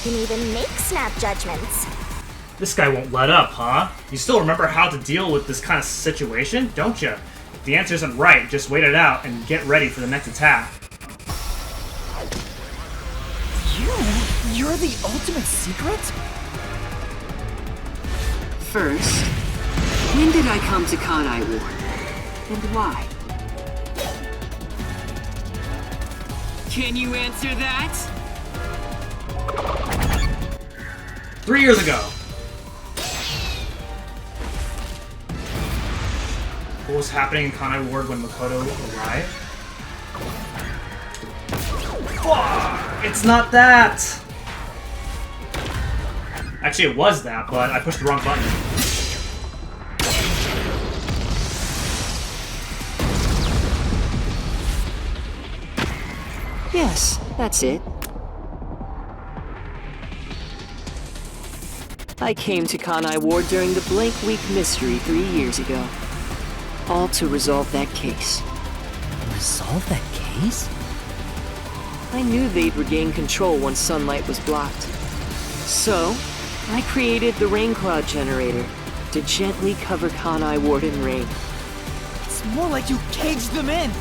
can even make snap judgments. This guy won't let up, huh? You still remember how to deal with this kind of situation, don't you? If the answer isn't right, just wait it out and get ready for the next attack. You're the ultimate secret? First, when did I come to Kanai Ward? And why? Can you answer that? 3 years ago. What was happening in Kanai Ward when Makoto arrived? Fuck! It's not that! Actually, it was that, but I pushed the wrong button. Yes, that's it. I came to Kanai Ward during the Blank Week mystery 3 years ago. All to resolve that case. Resolve that case? I knew they'd regain control once sunlight was blocked. So, I created the rain cloud generator to gently cover Kanai Ward in rain. It's more like you caged them in!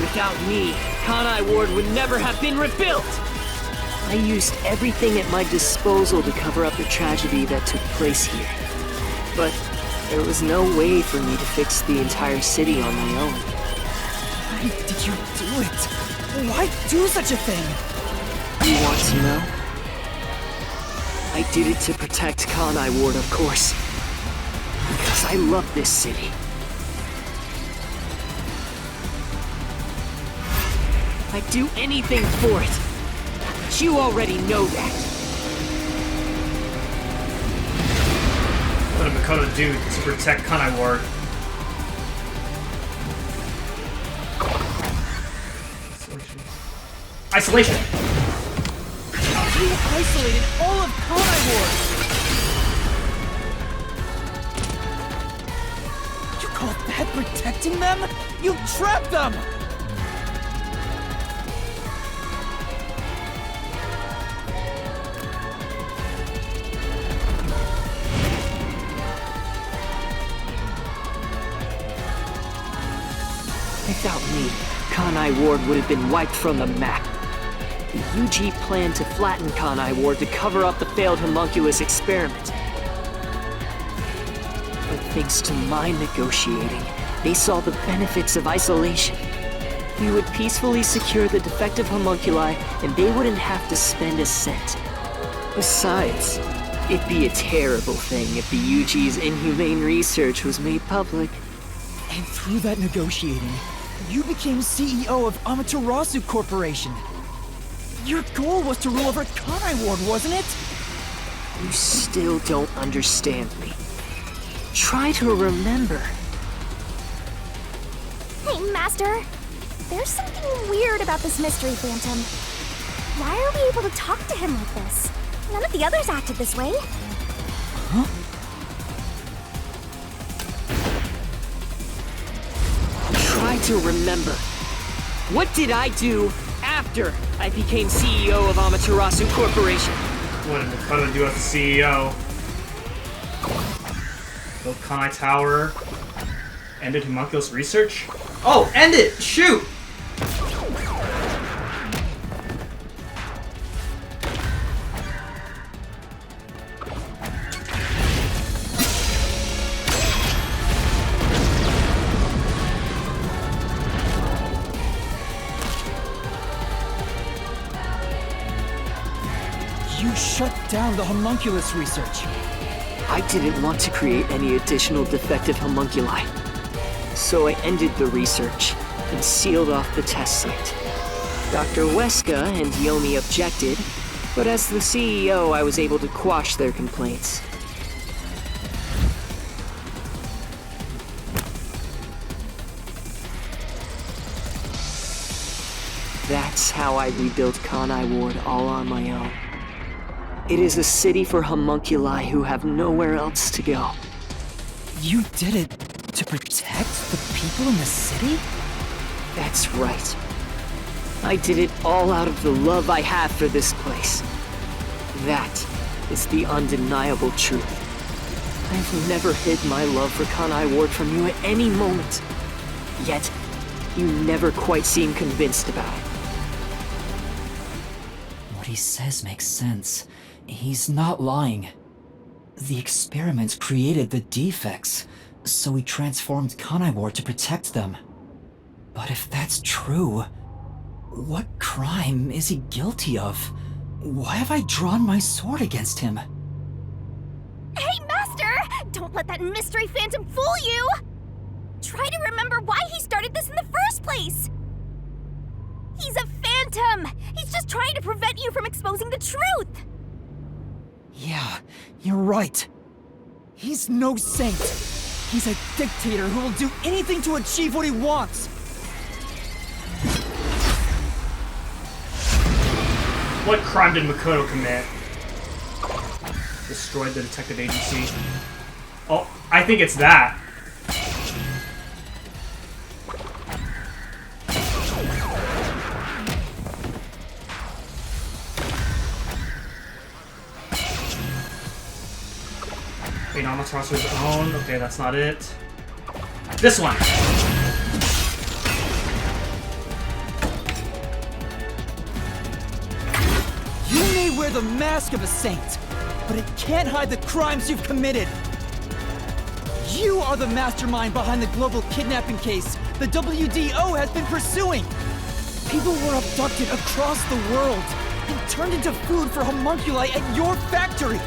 Without me, Kanai Ward would never have been rebuilt! I used everything at my disposal to cover up the tragedy that took place here. But there was no way for me to fix the entire city on my own. Why did you do it? Why do such a thing? You want to know? I did it to protect Kanai Ward, of course. Because I love this city. I'd do anything for it. But you already know that. What did Makoto do to protect Kanai Ward? Isolation! You isolated all of Kanai Ward! You call that protecting them? You trapped them! Without me, Kanai Ward would have been wiped from the map. The UG planned to flatten Kanai Ward to cover up the failed homunculus experiment. But thanks to my negotiating, they saw the benefits of isolation. We would peacefully secure the defective homunculi, and they wouldn't have to spend a cent. Besides, it'd be a terrible thing if the UG's inhumane research was made public. And through that negotiating, you became CEO of Amaterasu Corporation. Your goal was to rule over Kanai Ward, wasn't it? You still don't understand me. Try to remember. Hey, Master. There's something weird about this mystery phantom. Why are we able to talk to him like this? None of the others acted this way. Huh? Try to remember. What did I do after I became CEO of Amaterasu Corporation? What did Makoto do as the CEO? Built Kanai Tower. Ended homunculus research? Oh, end it! Shoot! You shut down the homunculus research. I didn't want to create any additional defective homunculi. So I ended the research and sealed off the test site. Dr. Weska and Yomi objected, but as the CEO, I was able to quash their complaints. That's how I rebuilt Kanai Ward all on my own. It is a city for homunculi who have nowhere else to go. You did it to protect the people in the city? That's right. I did it all out of the love I have for this place. That is the undeniable truth. I've never hid my love for Kanai Ward from you at any moment. Yet, you never quite seem convinced about it. What he says makes sense. He's not lying. The experiments created the defects, so he transformed Kanai Ward to protect them. But if that's true, what crime is he guilty of? Why have I drawn my sword against him? Hey, Master! Don't let that mystery phantom fool you! Try to remember why he started this in the first place! He's a phantom! He's just trying to prevent you from exposing the truth! Yeah, you're right. He's no saint. He's a dictator who will do anything to achieve what he wants. What crime did Makoto commit? Destroyed the detective agency. Oh, I think it's that. Wait, Amaterasu's own. Okay, that's not it. This one. You may wear the mask of a saint, but it can't hide the crimes you've committed. You are the mastermind behind the global kidnapping case the WDO has been pursuing. People were abducted across the world and turned into food for homunculi at your factory.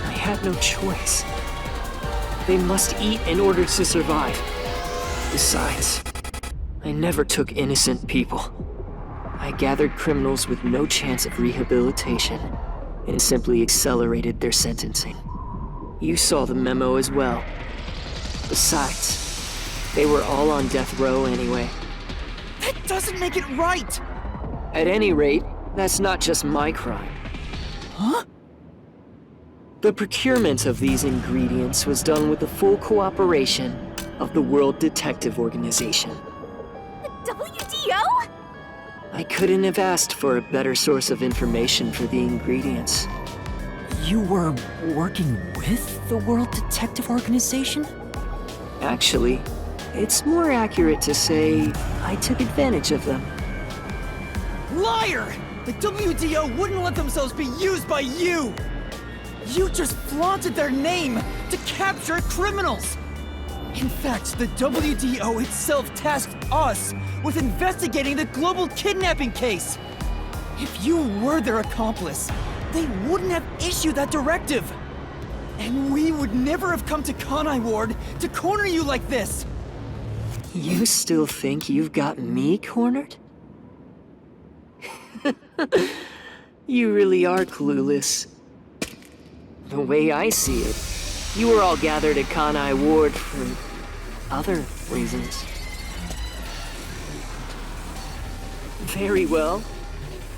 I had no choice. They must eat in order to survive. Besides, I never took innocent people. I gathered criminals with no chance of rehabilitation and simply accelerated their sentencing. You saw the memo as well. Besides, they were all on death row anyway. That doesn't make it right! At any rate, that's not just my crime. Huh? The procurement of these ingredients was done with the full cooperation of the World Detective Organization. The WDO? I couldn't have asked for a better source of information for the ingredients. You were working with the World Detective Organization? Actually, it's more accurate to say I took advantage of them. Liar! The WDO wouldn't let themselves be used by you! You just flaunted their name to capture criminals! In fact, the WDO itself tasked us with investigating the global kidnapping case! If you were their accomplice, they wouldn't have issued that directive! And we would never have come to Kanai Ward to corner you like this! You still think you've got me cornered? You really are clueless. The way I see it, you were all gathered at Kanai Ward for other reasons. Very well.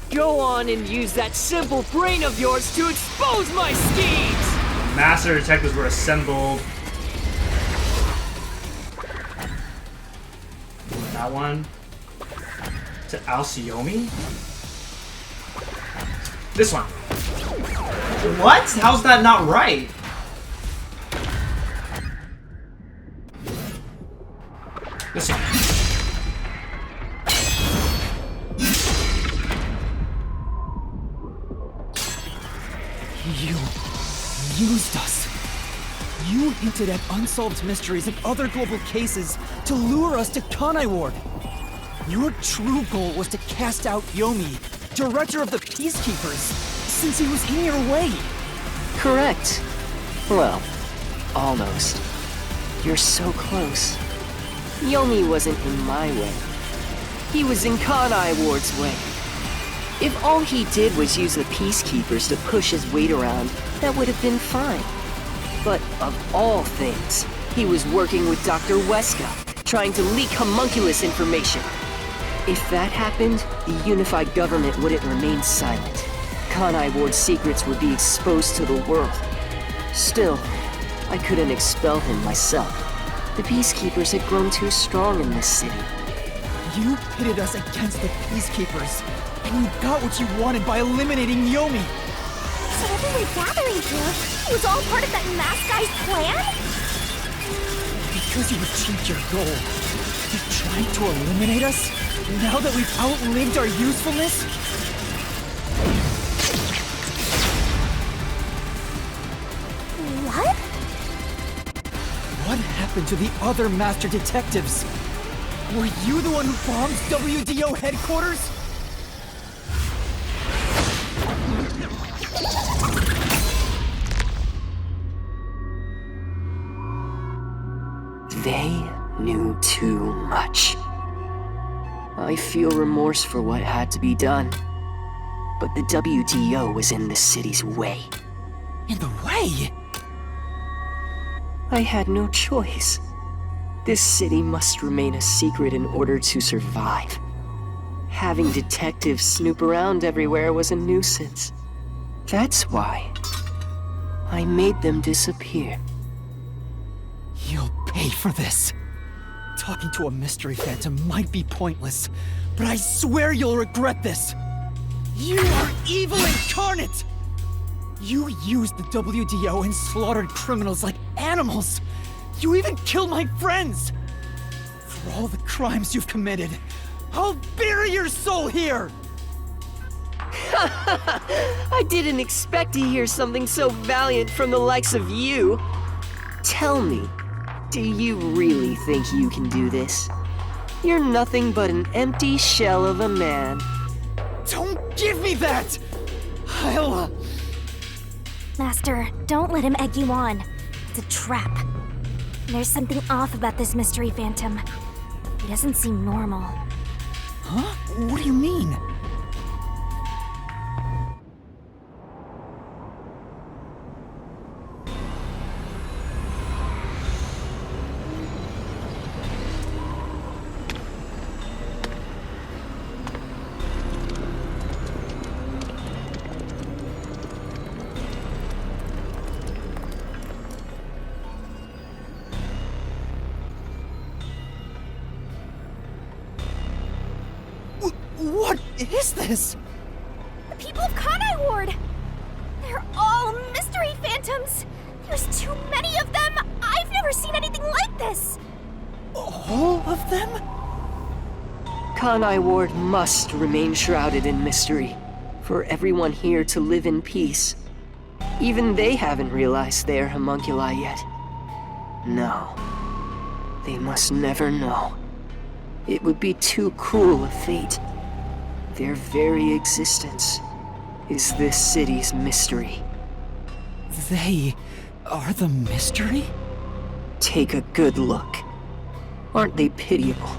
Go on and use that simple brain of yours to expose my schemes! Master detectives were assembled. That one. To Alcyomi? This one. What? How's that not right? This one. You used us. You hinted at unsolved mysteries and other global cases to lure us to Kanai Ward. Your true goal was to cast out Yomi, director of the Peacekeepers, since he was in your way. Correct. Well, almost. You're so close. Yomi wasn't in my way. He was in Kanai Ward's way. If all he did was use the Peacekeepers to push his weight around, that would have been fine. But of all things, he was working with Dr. Weska, trying to leak homunculus information. If that happened, the unified government wouldn't remain silent. Kanai Ward's secrets would be exposed to the world. Still, I couldn't expel him myself. The Peacekeepers had grown too strong in this city. You pitted us against the Peacekeepers, and you got what you wanted by eliminating Yomi! So whatever we're gathering here, it was all part of that masked guy's plan? Because you achieved your goal, you're trying to eliminate us? Now that we've outlived our usefulness? What? What happened to the other Master Detectives? Were you the one who bombed WDO headquarters? They knew too much. I feel remorse for what had to be done. But the WDO was in the city's way. In the way? I had no choice. This city must remain a secret in order to survive. Having detectives snoop around everywhere was a nuisance. That's why I made them disappear. You'll pay for this. Talking to a mystery phantom might be pointless, but I swear you'll regret this. You are evil incarnate! You used the WDO and slaughtered criminals like animals! You even killed my friends! For all the crimes you've committed, I'll bury your soul here! I didn't expect to hear something so valiant from the likes of you. Tell me, do you really think you can do this? You're nothing but an empty shell of a man. Don't give me that! I'll... Master, don't let him egg you on. It's a trap. There's something off about this mystery phantom. He doesn't seem normal. Huh? What do you mean? What is this? The people of Kanai Ward! They're all mystery phantoms! There's too many of them! I've never seen anything like this! All of them? Kanai Ward must remain shrouded in mystery, for everyone here to live in peace. Even they haven't realized they are homunculi yet. No. They must never know. It would be too cruel a fate. Their very existence is this city's mystery. They are the mystery? Take a good look. Aren't they pitiable?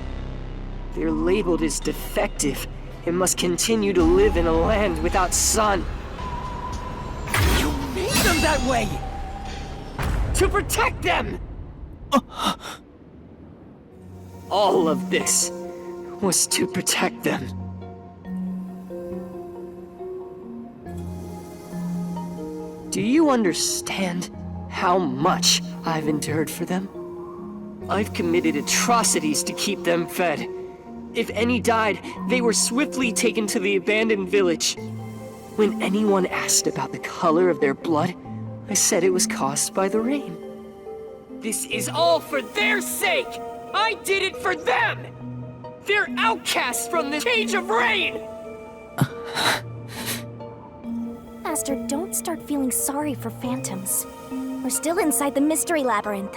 They're labeled as defective and must continue to live in a land without sun. You made them that way! To protect them! All of this was to protect them. Do you understand how much I've endured for them? I've committed atrocities to keep them fed. If any died, they were swiftly taken to the abandoned village. When anyone asked about the color of their blood, I said it was caused by the rain. This is all for their sake! I did it for them! They're outcasts from the cage of rain! Master, don't start feeling sorry for phantoms. We're still inside the mystery labyrinth.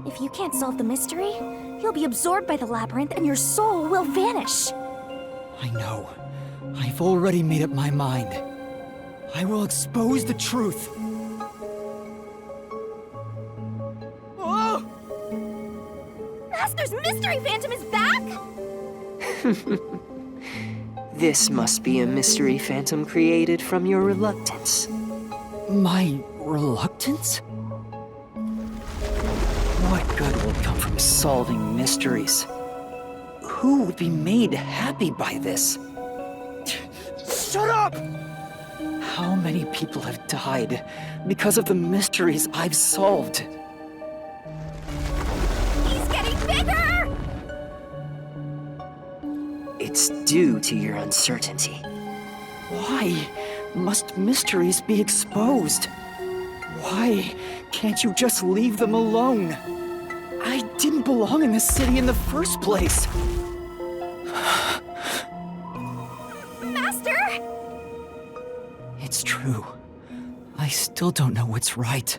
If you can't solve the mystery, you'll be absorbed by the labyrinth and your soul will vanish. I know. I've already made up my mind. I will expose the truth. Oh! Master's mystery phantom is back? This must be a mystery phantom created from your reluctance. My reluctance? What good will come from solving mysteries? Who would be made happy by this? Shut up! How many people have died because of the mysteries I've solved? He's getting bigger! It's due to your uncertainty. Why must mysteries be exposed? Why can't you just leave them alone? I didn't belong in this city in the first place. Master! It's true. I still don't know what's right.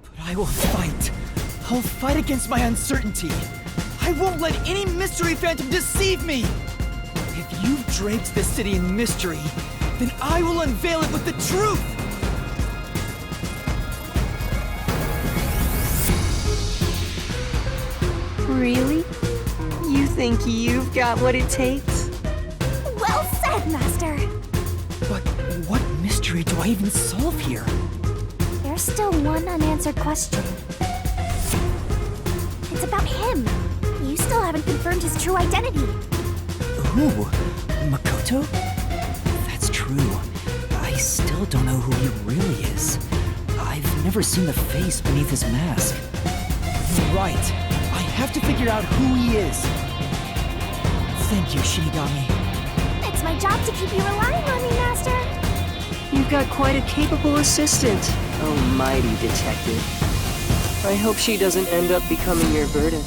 But I will fight. I'll fight against my uncertainty. I won't let any mystery phantom deceive me! If you've draped this city in mystery, then I will unveil it with the truth! Really? You think you've got what it takes? Well said, Master! But what mystery do I even solve here? There's still one unanswered question. It's about him. You still haven't confirmed his true identity. Who? Makoto? That's true. I still don't know who he really is. I've never seen the face beneath his mask. You're right. I have to figure out who he is. Thank you, Shinigami. It's my job to keep you relying on me, Master. You've got quite a capable assistant, oh mighty detective. I hope she doesn't end up becoming your burden.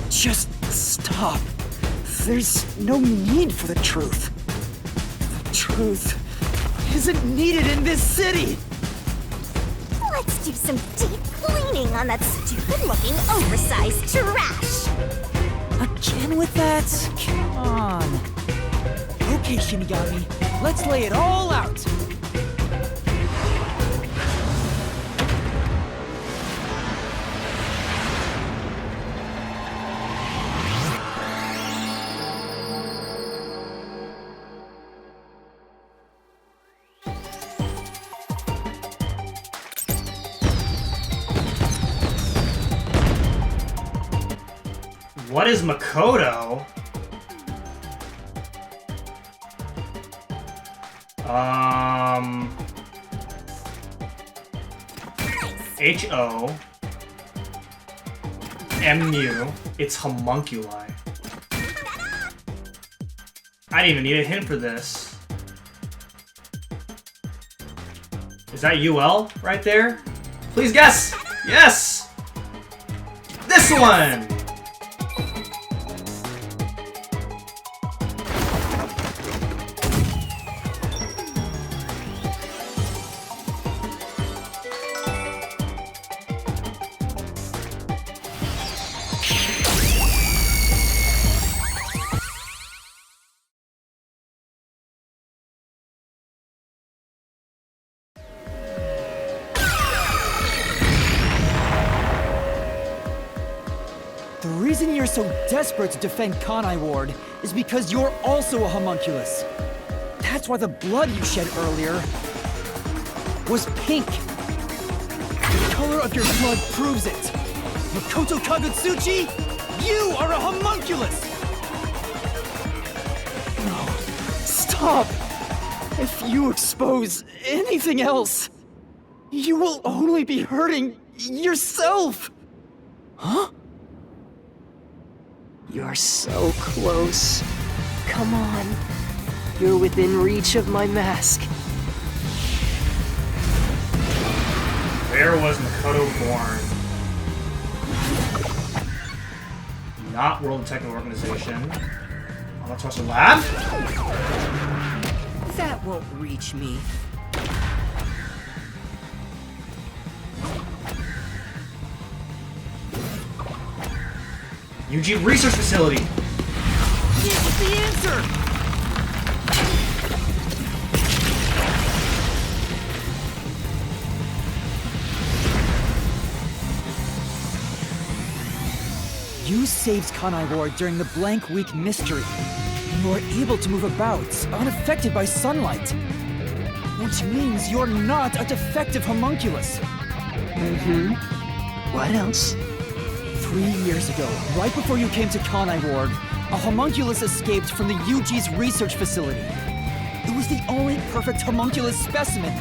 Just stop. There's no need for the truth. The truth isn't needed in this city. Let's do some deep cleaning on that stupid-looking, oversized trash. Again with that? Come on. Okay, Shinigami, let's lay it all out. What is Makoto? H-O-M-U. It's homunculi. I didn't even need a hint for this. Is that UL right there? Please guess! Yes! This one! The reason you're so desperate to defend Kanai Ward is because you're also a homunculus. That's why the blood you shed earlier was pink. The color of your blood proves it. Makoto Kagutsuchi, you are a homunculus! No, stop! If you expose anything else, you will only be hurting yourself! Huh? You're so close. Come on. You're within reach of my mask. Where was Makoto born? Not World Technical Organization. Alatosa Lab? That won't reach me. UG Research Facility. It's the answer! You saved Kanai Ward during the Blank Week mystery. You were able to move about, unaffected by sunlight. Which means you're not a defective homunculus. Mm-hmm. What else? 3 years ago, right before you came to Kanai Ward, a homunculus escaped from the UG's research facility. It was Who's the only perfect homunculus specimen?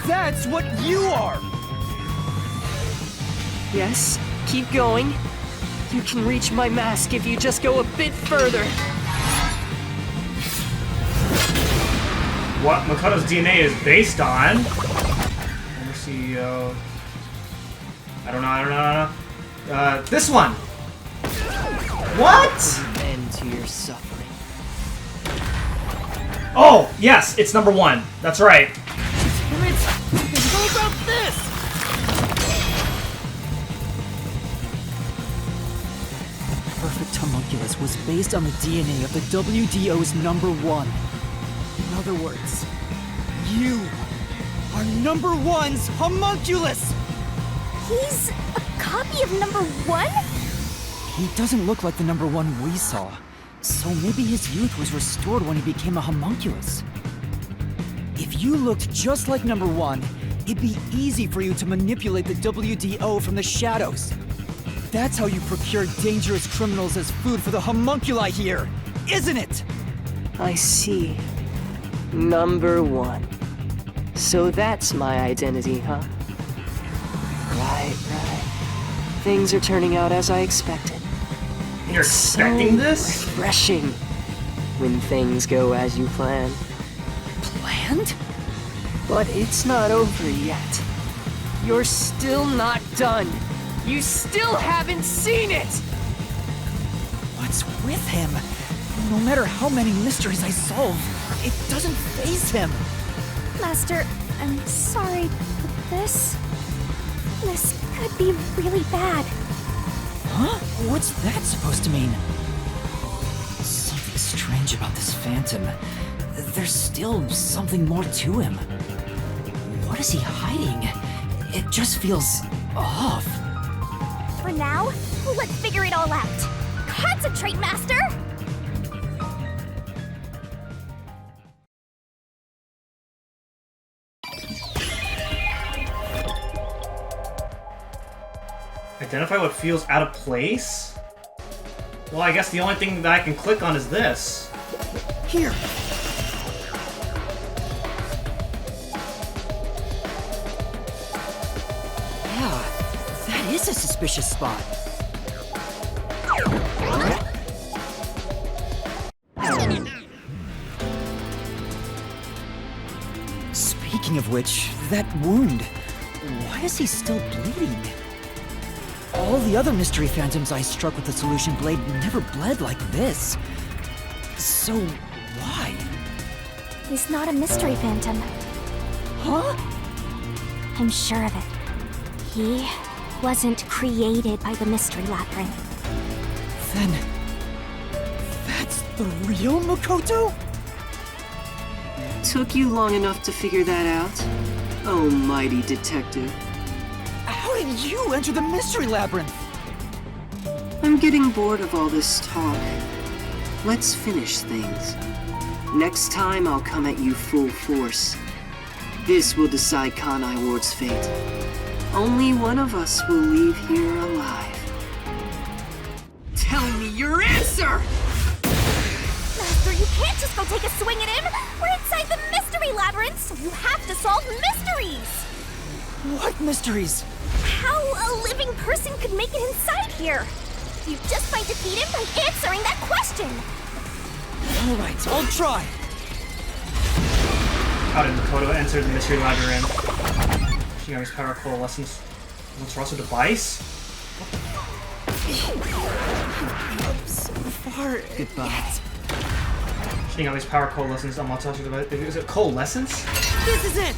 That's what you are! Yes, keep going. You can reach my mask if you just go a bit further. What Makoto's DNA is based on. Former CEO. I don't know. This one! What? End to your suffering. Oh, yes, it's number 1. That's right. Damn it! How about this? Perfect homunculus was based on the DNA of the WDO's number 1. In other words, you are number 1's homunculus! He's a copy of number 1? He doesn't look like the number 1 we saw, so maybe his youth was restored when he became a homunculus. If you looked just like number 1, it'd be easy for you to manipulate the WDO from the shadows. That's how you procure dangerous criminals as food for the homunculi here, isn't it? I see. Number 1. So that's my identity, huh? Right. Things are turning out as I expected. You're expecting this? Refreshing when things go as you plan. Planned? But it's not over yet. You're still not done. You still haven't seen it! What's with him? No matter how many mysteries I solve, it doesn't faze him. Master, I'm sorry, but this could be really bad. Huh? What's that supposed to mean? Something strange about this phantom. There's still something more to him. What is he hiding? It just feels off. For now, let's figure it all out. Concentrate, Master! Identify what feels out of place? Well, I guess the only thing that I can click on is this. Here! Yeah, that is a suspicious spot. Speaking of which, that wound, why is he still bleeding? All the other mystery phantoms I struck with the solution blade never bled like this. So, why? He's not a mystery phantom. Huh? I'm sure of it. He wasn't created by the mystery labyrinth. Then, that's the real Makoto? Took you long enough to figure that out? Oh, mighty detective. How did you enter the mystery labyrinth? I'm getting bored of all this talk. Let's finish things. Next time I'll come at you full force. This will decide Kanai Ward's fate. Only one of us will leave here alive. Tell me your answer! Master, you can't just go take a swing at him! We're inside the mystery labyrinth, so you have to solve mysteries! What mysteries? How a living person could make it inside here? You just might defeat him by answering that question! Alright, I'll try. How did Makoto enter the mystery labyrinth? Shinigami's power coalescence. What's Russell device? So far, Goodbye. Shinigami's power coalescence on Matsu's device. Is it coalescence? this is it!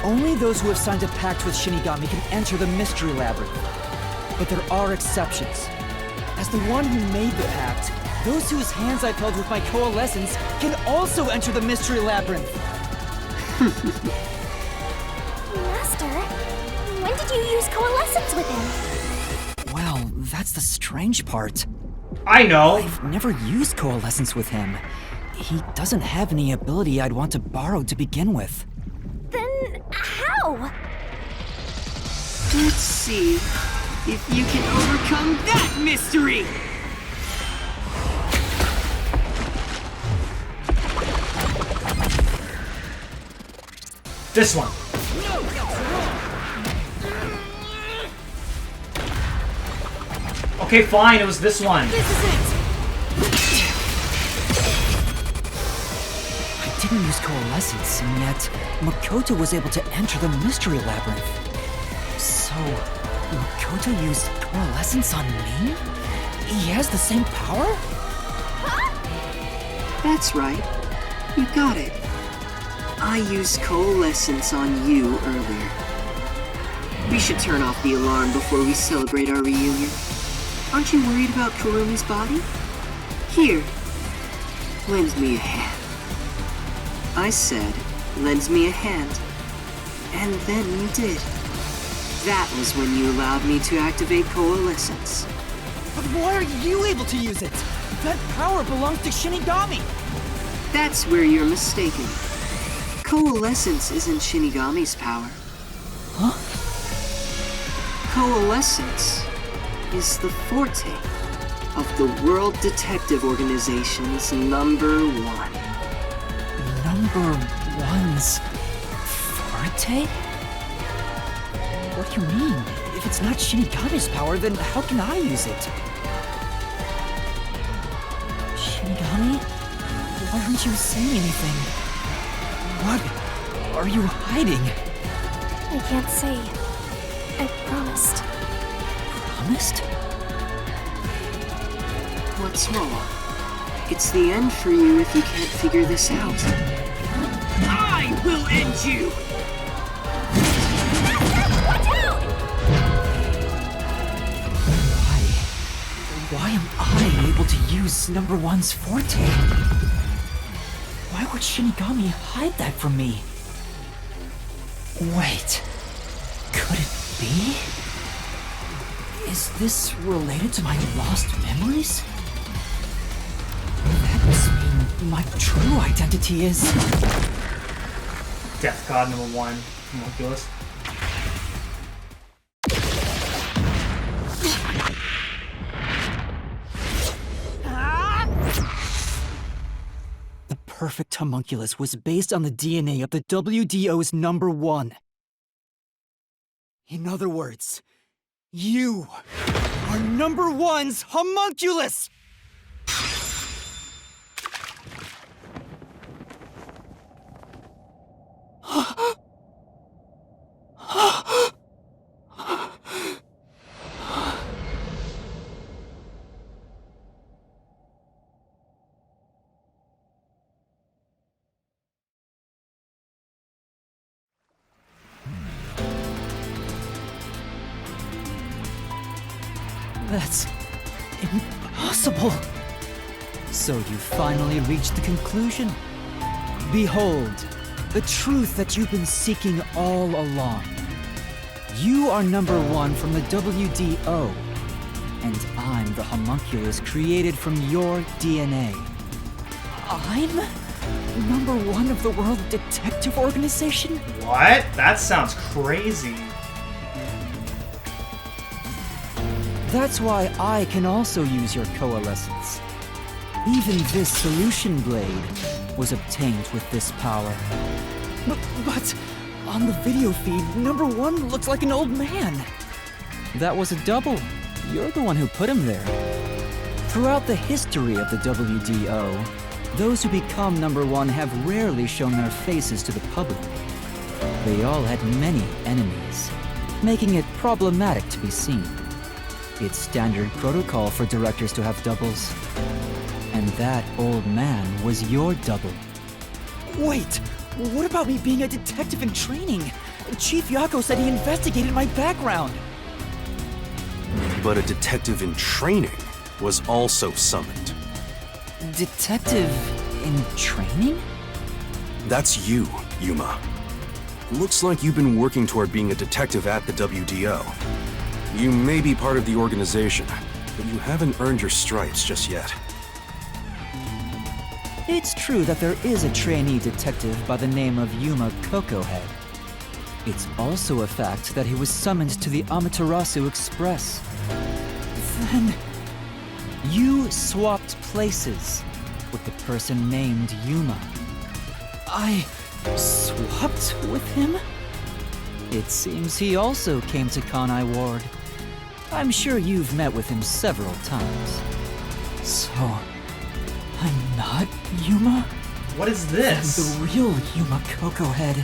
Only those who have signed a pact with Shinigami can enter the mystery labyrinth. But there are exceptions. As the one who made the pact, those whose hands I've held with my coalescence can also enter the mystery labyrinth. Master, when did you use coalescence with him? Well, that's the strange part. I know. I've never used Coalescence with him. He doesn't have any ability I'd want to borrow to begin with. Then how? Let's see if you can overcome that mystery! This one. Okay, fine, it was this one. This is it! I didn't use Coalescence, and yet Makoto was able to enter the Mystery Labyrinth. So, Makoto used Coalescence on me? He has the same power? That's right. You got it. I used Coalescence on you earlier. We should turn off the alarm before we celebrate our reunion. Aren't you worried about Kurumi's body? Here, lend me a hand. I said, lend me a hand. And then you did. That was when you allowed me to activate Coalescence. But why are you able to use it? That power belongs to Shinigami! That's where you're mistaken. Coalescence isn't Shinigami's power. Huh? Coalescence is the forte of the World Detective Organization's #1. #1's forte? What do you mean? If it's not Shinigami's power, then how can I use it? Shinigami? Why aren't you saying anything? What are you hiding? I can't say. I promised. Promised? What's wrong? It's the end for you if you can't figure this out. I will end you! Watch out! Why am I able to use #1's forte? Why would Shinigami hide that from me? Wait, could it be? Is this related to my lost memories? That must mean my true identity is... Death God #1, homunculus. The perfect homunculus was based on the DNA of the WDO's #1. In other words, you are #1's homunculus! That's impossible. So you finally reached the conclusion? Behold, the truth that you've been seeking all along. You are #1 from the WDO, and I'm the homunculus created from your DNA. I'm #1 of the World Detective Organization? What? That sounds crazy. That's why I can also use your coalescence. Even this solution blade was obtained with this power. But on the video feed, #1 looks like an old man. That was a double. You're the one who put him there. Throughout the history of the WDO, those who become #1 have rarely shown their faces to the public. They all had many enemies, making it problematic to be seen. It's standard protocol for directors to have doubles. And that old man was your double. Wait, what about me being a detective in training? Chief Yako said he investigated my background. But a detective in training was also summoned. Detective in training? That's you, Yuma. Looks like you've been working toward being a detective at the WDO. You may be part of the organization, but you haven't earned your stripes just yet. It's true that there is a trainee detective by the name of Yuma Kokohead. It's also a fact that he was summoned to the Amaterasu Express. Then, you swapped places with the person named Yuma. I swapped with him? It seems he also came to Kanai Ward. I'm sure you've met with him several times. So, I'm not Yuma? What is this? I'm the real Yuma Kokohead.